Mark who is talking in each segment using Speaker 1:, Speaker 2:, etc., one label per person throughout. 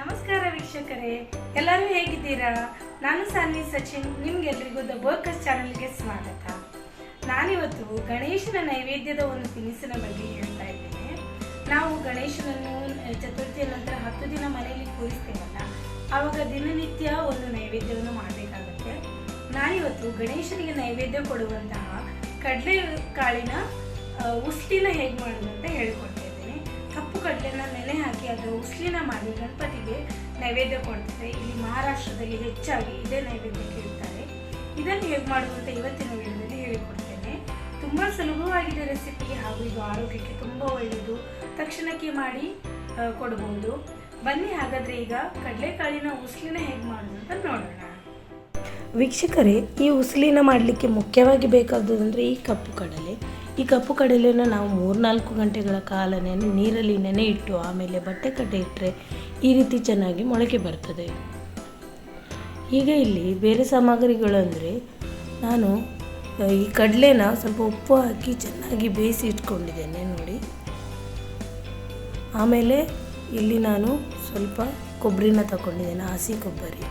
Speaker 1: ನಮಸ್ಕಾರ ವೀಕ್ಷಕರೇ, ಎಲ್ಲರೂ ಹೇಗಿದ್ದೀರಾ? ನಾನು ಸಾನ್ವಿ ಸಚಿನ್. ನಿಮ್ಗೆಲ್ರಿಗೂ ದ ಬೋರ್ಕಸ್ ಚಾನಲ್ಗೆ ಸ್ವಾಗತ. ನಾನಿವತ್ತು ಗಣೇಶನ ನೈವೇದ್ಯದ ಒಂದು ತಿನಿಸಿನ ಬಗ್ಗೆ ಹೇಳ್ತಾ ಇದ್ದೇನೆ. ನಾವು ಗಣೇಶನನ್ನು ಚತುರ್ಥಿಯ ನಂತರ 10 ದಿನ ಮನೆಯಲ್ಲಿ ಕೂರಿಸ್ತೇವಲ್ಲ, ಆವಾಗ ದಿನನಿತ್ಯ ಒಂದು ನೈವೇದ್ಯವನ್ನು ಮಾಡಬೇಕಾಗುತ್ತೆ. ನಾನಿವತ್ತು ಗಣೇಶನಿಗೆ ನೈವೇದ್ಯ ಕೊಡುವಂತಹ ಕಡಲೆ ಕಾಳಿನ ಉಸ್ಲಿನ ಹೇಗೆ ಮಾಡೋದು ಅಂತ ಹೇಳಿಕೊಡ್ತಾ ಇದ್ದೇನೆ. ಕಪ್ಪು ಕಡಲೆನ ನೆನೆ ಹಾಕಿ ಅದರ ಉಸ್ಲಿನ ಮಾಡಿ ಗಣಪತಿಗೆ ನೈವೇದ್ಯ ಕೊಡ್ತಾರೆ. ಇಲ್ಲಿ ಮಹಾರಾಷ್ಟ್ರದಲ್ಲಿ ಹೆಚ್ಚಾಗಿ ಇದೇ ನೈವೇದ್ಯಕ್ಕೆ ಇಡ್ತಾರೆ. ಇದನ್ನು ಹೇಗೆ ಮಾಡುವುದು ಅಂತ ಇವತ್ತಿನ ವಿಡಿಯೋದಲ್ಲಿ ಹೇಳಿಕೊಡ್ತೇನೆ. ತುಂಬ ಸುಲಭವಾಗಿದೆ ರೆಸಿಪಿ, ಹಾಗೂ ಇದು ಆರೋಗ್ಯಕ್ಕೆ ತುಂಬ ಒಳ್ಳೆಯದು. ತಕ್ಷಣಕ್ಕೆ ಮಾಡಿ ಕೊಡಬಹುದು. ಬನ್ನಿ ಹಾಗಾದರೆ ಈಗ ಕಡಲೆಕಾಳಿನ ಉಸ್ಲಿನ ಹೇಗೆ ಮಾಡೋದು ಅಂತ ನೋಡೋಣ. ವೀಕ್ಷಕರೇ, ಈ ಉಸ್ಲಿನ ಮಾಡಲಿಕ್ಕೆ ಮುಖ್ಯವಾಗಿ ಬೇಕಾದದಂದರೆ ಈ ಕಪ್ಪು ಕಡಲೆ. ಈ ಕಪ್ಪು ಕಡಲೆಯನ್ನು ನಾವು 3-4 ಗಂಟೆಗಳ ಕಾಲ ನೀರಲ್ಲಿ ನೆನೆ ಇಟ್ಟು ಆಮೇಲೆ ಬಟ್ಟೆ ಕಟ್ಟೆ ಇಟ್ಟರೆ ಈ ರೀತಿ ಚೆನ್ನಾಗಿ ಮೊಳಕೆ ಬರ್ತದೆ. ಈಗ ಇಲ್ಲಿ ಬೇರೆ ಸಾಮಗ್ರಿಗಳು ಅಂದರೆ, ನಾನು ಈ ಕಡಲೆನ ಸ್ವಲ್ಪ ಉಪ್ಪು ಹಾಕಿ ಚೆನ್ನಾಗಿ ಬೇಯಿಸಿ ಇಟ್ಕೊಂಡಿದ್ದೇನೆ ನೋಡಿ. ಆಮೇಲೆ ಇಲ್ಲಿ ನಾನು ಸ್ವಲ್ಪ ಕೊಬ್ಬರಿನ ತಗೊಂಡಿದ್ದೇನೆ, ಹಸಿ ಕೊಬ್ಬರಿ.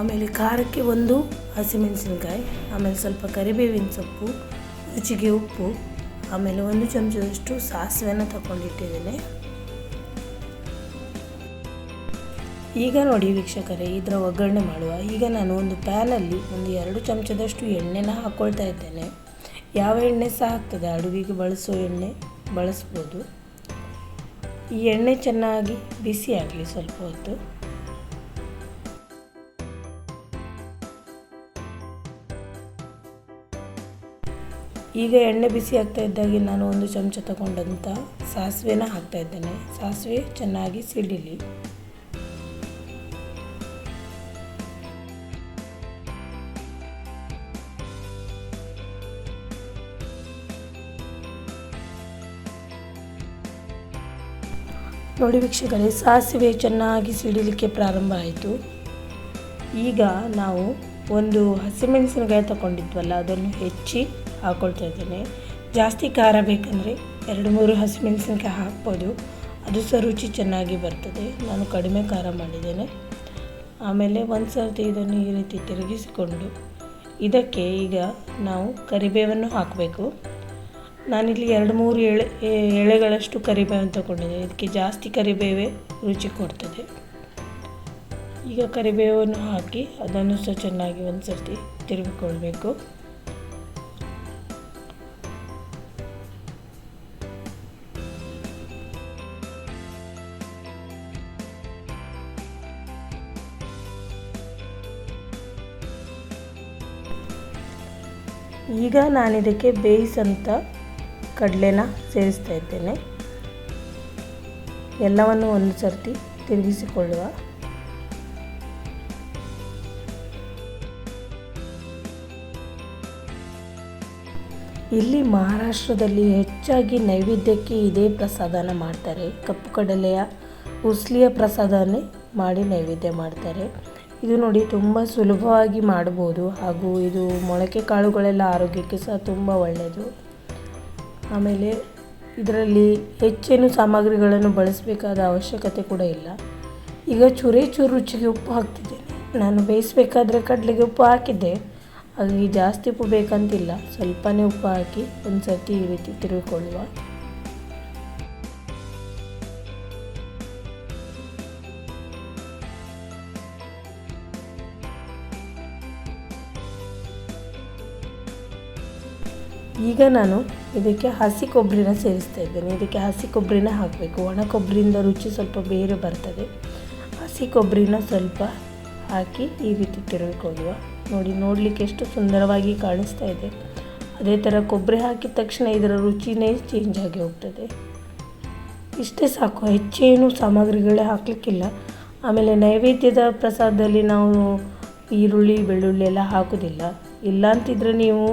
Speaker 1: ಆಮೇಲೆ ಖಾರಕ್ಕೆ 1 ಹಸಿಮೆಣಸಿನಕಾಯಿ, ಆಮೇಲೆ ಸ್ವಲ್ಪ ಕರಿಬೇವಿನ ಸೊಪ್ಪು, ರುಚಿಗೆ ಉಪ್ಪು, ಆಮೇಲೆ 1 ಚಮಚದಷ್ಟು ಸಾಸಿವೆನ ತಗೊಂಡಿಟ್ಟಿದ್ದೇನೆ. ಈಗ ನೋಡಿ ವೀಕ್ಷಕರೇ, ಇದರ ಒಗ್ಗರಣೆ ಮಾಡುವ. ಈಗ ನಾನು ಒಂದು ಪ್ಯಾನಲ್ಲಿ 2 ಚಮಚದಷ್ಟು ಎಣ್ಣೆನ ಹಾಕ್ಕೊಳ್ತಾ ಇದ್ದೇನೆ. ಯಾವ ಎಣ್ಣೆ ಸಹ ಆಗ್ತದೆ, ಅಡುಗೆಗೆ ಬಳಸೋ ಎಣ್ಣೆ ಬಳಸ್ಬೋದು. ಈ ಎಣ್ಣೆ ಚೆನ್ನಾಗಿ ಬಿಸಿ ಆಗಲಿ ಸ್ವಲ್ಪ ಹೊತ್ತು. ಈಗ ಎಣ್ಣೆ ಬಿಸಿ ಆಗ್ತಾ ಇದ್ದಾಗೆ ನಾನು 1 ಚಮಚ ತಗೊಂಡಂಥ ಸಾಸಿವೆನ ಹಾಕ್ತಾ ಇದ್ದೇನೆ. ಸಾಸಿವೆ ಚೆನ್ನಾಗಿ ಸಿಡಿಲಿ. ನೋಡಿ ವೀಕ್ಷಕರೇ, ಸಾಸಿವೆ ಚೆನ್ನಾಗಿ ಸಿಡಿಲಿಕ್ಕೆ ಪ್ರಾರಂಭ ಆಯಿತು. ಈಗ ನಾವು 1 ಹಸಿಮೆಣಸಿನಕಾಯಿ ತಗೊಂಡಿದ್ವಲ್ಲ, ಅದನ್ನು ಹೆಚ್ಚಿ ಹಾಕ್ಕೊಳ್ತಾ ಇದ್ದೇನೆ. ಜಾಸ್ತಿ ಖಾರ ಬೇಕಂದರೆ 2-3 ಹಸಿಮೆಣಸಿನಕಾಯಿ ಹಾಕ್ಬೋದು, ಅದು ಸಹ ರುಚಿ ಚೆನ್ನಾಗಿ ಬರ್ತದೆ. ನಾನು ಕಡಿಮೆ ಖಾರ ಮಾಡಿದ್ದೇನೆ. ಆಮೇಲೆ ಒಂದು ಸರ್ತಿ ಇದನ್ನು ಈ ರೀತಿ ತಿರುಗಿಸಿಕೊಂಡು ಇದಕ್ಕೆ ಈಗ ನಾವು ಕರಿಬೇವನ್ನು ಹಾಕಬೇಕು. ನಾನಿಲ್ಲಿ 2-3 ಎಳೆಗಳಷ್ಟು ಕರಿಬೇವನ್ನು ತಗೊಂಡಿದ್ದೇನೆ. ಇದಕ್ಕೆ ಜಾಸ್ತಿ ಕರಿಬೇವೇ ರುಚಿ ಕೊಡ್ತದೆ. ಈಗ ಕರಿಬೇವನ್ನು ಹಾಕಿ ಅದನ್ನು ಸಹ ಚೆನ್ನಾಗಿ ಒಂದು ಸರ್ತಿ ತಿರುಗಿಕೊಳ್ಬೇಕು. ಈಗ ನಾನಿದಕ್ಕೆ ಬೇಯಿಸಂಥ ಕಡಲೆನ ಸೇರಿಸ್ತಾ ಇದ್ದೇನೆ. ಎಲ್ಲವನ್ನು ಒಂದು ಸರ್ತಿ ತಿರುಗಿಸಿಕೊಳ್ಳುವ. ಇಲ್ಲಿ ಮಹಾರಾಷ್ಟ್ರದಲ್ಲಿ ಹೆಚ್ಚಾಗಿ ನೈವೇದ್ಯಕ್ಕೆ ಇದೇ ಪ್ರಸಾದನ ಮಾಡ್ತಾರೆ. ಕಪ್ಪು ಕಡಲೆಯ ಉಸ್ಲಿಯ ಪ್ರಸಾದನೇ ಮಾಡಿ ನೈವೇದ್ಯ ಮಾಡ್ತಾರೆ. ಇದು ನೋಡಿ ತುಂಬ ಸುಲಭವಾಗಿ ಮಾಡ್ಬೋದು, ಹಾಗೂ ಇದು ಮೊಳಕೆ ಕಾಳುಗಳೆಲ್ಲ ಆರೋಗ್ಯಕ್ಕೆ ಸಹ ತುಂಬ ಒಳ್ಳೆಯದು. ಆಮೇಲೆ ಇದರಲ್ಲಿ ಹೆಚ್ಚೇನು ಸಾಮಗ್ರಿಗಳನ್ನು ಬಳಸಬೇಕಾದ ಅವಶ್ಯಕತೆ ಕೂಡ ಇಲ್ಲ. ಈಗ ಚೂರು ರುಚಿಗೆ ಉಪ್ಪು ಹಾಕ್ತಿದ್ದೇನೆ. ನಾನು ಬೇಯಿಸಬೇಕಾದ್ರೆ ಕಡಲೆಗೆ ಉಪ್ಪು ಹಾಕಿದ್ದೆ, ಹಾಗಾಗಿ ಜಾಸ್ತಿ ಉಪ್ಪು ಬೇಕಂತಿಲ್ಲ. ಸ್ವಲ್ಪನೇ ಉಪ್ಪು ಹಾಕಿ ಒಂದು ಸರ್ತಿ ಈ ರೀತಿ ತಿರುಗಿಕೊಳ್ಳುವ. ಈಗ ನಾನು ಇದಕ್ಕೆ ಹಸಿ ಕೊಬ್ಬರಿನ ಸೇರಿಸ್ತಾ ಇದ್ದೇನೆ. ಇದಕ್ಕೆ ಹಸಿ ಕೊಬ್ಬರಿನ ಹಾಕಬೇಕು. ಒಣ ಕೊಬ್ಬರಿಯಿಂದ ರುಚಿ ಸ್ವಲ್ಪ ಬೇರೆ ಬರ್ತದೆ. ಹಸಿ ಕೊಬ್ಬರಿನ ಸ್ವಲ್ಪ ಹಾಕಿ ಈ ರೀತಿ ತಿರುಗಿಕೊಳ್ಳುವ. ನೋಡಲಿಕ್ಕೆ ಎಷ್ಟು ಸುಂದರವಾಗಿ ಕಾಣಿಸ್ತಾ ಇದೆ. ಅದೇ ಥರ ಕೊಬ್ಬರಿ ಹಾಕಿದ ತಕ್ಷಣ ಇದರ ರುಚಿನೇ ಚೇಂಜ್ ಆಗಿ ಹೋಗ್ತದೆ. ಇಷ್ಟೇ ಸಾಕು, ಹೆಚ್ಚೇನು ಸಾಮಗ್ರಿಗಳೇ ಹಾಕಲಿಕ್ಕಿಲ್ಲ. ಆಮೇಲೆ ನೈವೇದ್ಯದ ಪ್ರಸಾದದಲ್ಲಿ ನಾವು ಈರುಳ್ಳಿ ಬೆಳ್ಳುಳ್ಳಿ ಎಲ್ಲ ಹಾಕೋದಿಲ್ಲ. ಇಲ್ಲಾಂತಿದ್ರೆ ನೀವು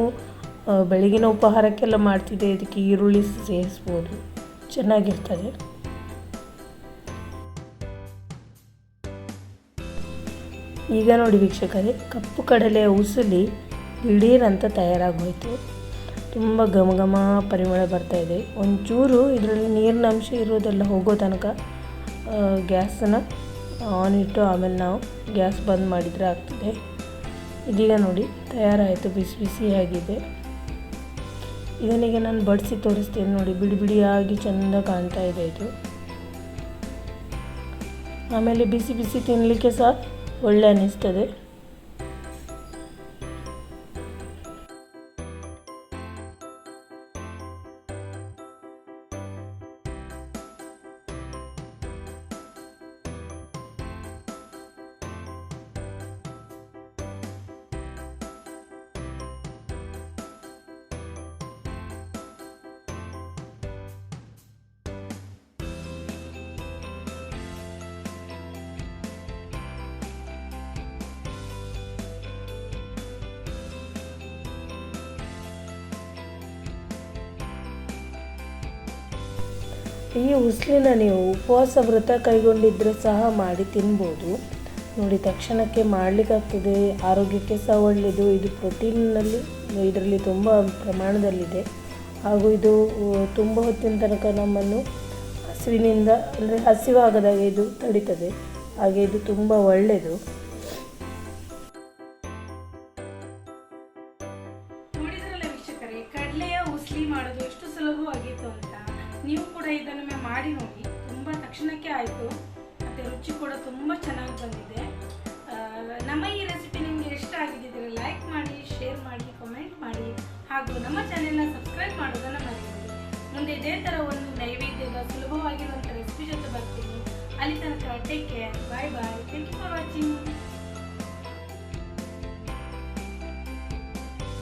Speaker 1: ಬೆಳಗಿನ ಉಪಹಾರಕ್ಕೆಲ್ಲ ಮಾಡ್ತಿದ್ದೆ, ಇದಕ್ಕೆ ಈರುಳ್ಳಿ ಸೇರಿಸ್ಬೋದು, ಚೆನ್ನಾಗಿರ್ತದೆ. ಈಗ ನೋಡಿ ವೀಕ್ಷಕರೇ, ಕಪ್ಪು ಕಡಲೆಯ ಉಸುಲಿ ದಿಢೀರಂತ ತಯಾರಾಗೋಯಿತು. ತುಂಬ ಘಮ ಪರಿಮಳ ಬರ್ತಾಯಿದೆ. ಒಂಚೂರು ಇದರಲ್ಲಿ ನೀರಿನ ಅಂಶ ಇರೋದೆಲ್ಲ ಹೋಗೋ ತನಕ ಗ್ಯಾಸನ್ನು
Speaker 2: ಆನ್ ಇಟ್ಟು ಆಮೇಲೆ ನಾವು ಗ್ಯಾಸ್ ಬಂದ್ ಮಾಡಿದರೆ ಆಗ್ತದೆ. ಇದೀಗ ನೋಡಿ ತಯಾರಾಯಿತು, ಬಿಸಿ ಬಿಸಿಯಾಗಿದೆ. ಇದನ್ನೀಗ ನಾನು ಬಡಿಸಿ ತೋರಿಸ್ತೇನೆ ನೋಡಿ, ಬಿಡಿ ಬಿಡಿಯಾಗಿ ಚೆಂದ ಕಾಣ್ತಾ ಇದೆ ಇದು. ಆಮೇಲೆ ಬಿಸಿ ಬಿಸಿ ತಿನ್ನಲಿಕ್ಕೆ ಸಹ ಒಳ್ಳೆ ಅನ್ನಿಸ್ತದೆ. ಈ ಉಸ್ಲಿನ ನೀವು ಉಪವಾಸ ವ್ರತ ಕೈಗೊಂಡಿದ್ದರೆ ಸಹ ಮಾಡಿ ತಿನ್ಬೋದು ನೋಡಿ. ತಕ್ಷಣಕ್ಕೆ ಮಾಡಲಿಕ್ಕಾಗ್ತದೆ, ಆರೋಗ್ಯಕ್ಕೆ ಸಹ ಒಳ್ಳೆಯದು. ಇದು ಪ್ರೋಟೀನ್ನಲ್ಲಿ ಇದರಲ್ಲಿ ತುಂಬ ಪ್ರಮಾಣದಲ್ಲಿದೆ. ಹಾಗೂ ಇದು ತುಂಬ ಹೊತ್ತಿನ ತನಕ ನಮ್ಮನ್ನು ಹಸಿವಿನಿಂದ ಅಂದರೆ ಹಸಿವಾಗದಾಗ ಇದು ತಡೀತದೆ. ಹಾಗೆ ಇದು ತುಂಬ ಒಳ್ಳೆಯದು.
Speaker 1: ನೋಡಿದ್ರಲ್ಲ ವೀಕ್ಷಕರೇ, ಕಡಲೆಯ ಉಸ್ಲಿ ಮಾಡೋದು ಎಷ್ಟು ಸುಲಭವಾಗಿತ್ತು ಅಂತ. ನೀವು ಕೂಡ ಇದನ್ನು ಮಾಡಿ ನೋಡಿ, ತುಂಬ ತಕ್ಷಣಕ್ಕೆ ಆಯಿತು ಮತ್ತು ರುಚಿ ಕೂಡ ತುಂಬ ಚೆನ್ನಾಗಿ ಬಂದಿದೆ. ನಮ್ಮ ಈ ರೆಸಿಪಿ ನಿಮಗೆ ಇಷ್ಟ ಆಗಿದ್ದರೆ ಲೈಕ್ ಮಾಡಿ, ಶೇರ್ ಮಾಡಿ, ಕಮೆಂಟ್ ಮಾಡಿ, ಹಾಗೂ ನಮ್ಮ ಚಾನೆಲ್ನ ಸಬ್ಸ್ಕ್ರೈಬ್ ಮಾಡೋದನ್ನು ಮರೆಯಬೇಡಿ. ಮುಂದೆ ಇದೇ ಥರ ಒಂದು ನೈವೇದ್ಯದ ಸುಲಭವಾಗಿರುವಂಥ ರೆಸಿಪಿ ಜೊತೆ ಬರ್ತೀನಿ. ಅಲ್ಲಿ ತನಕ take care, bye bye, thank you.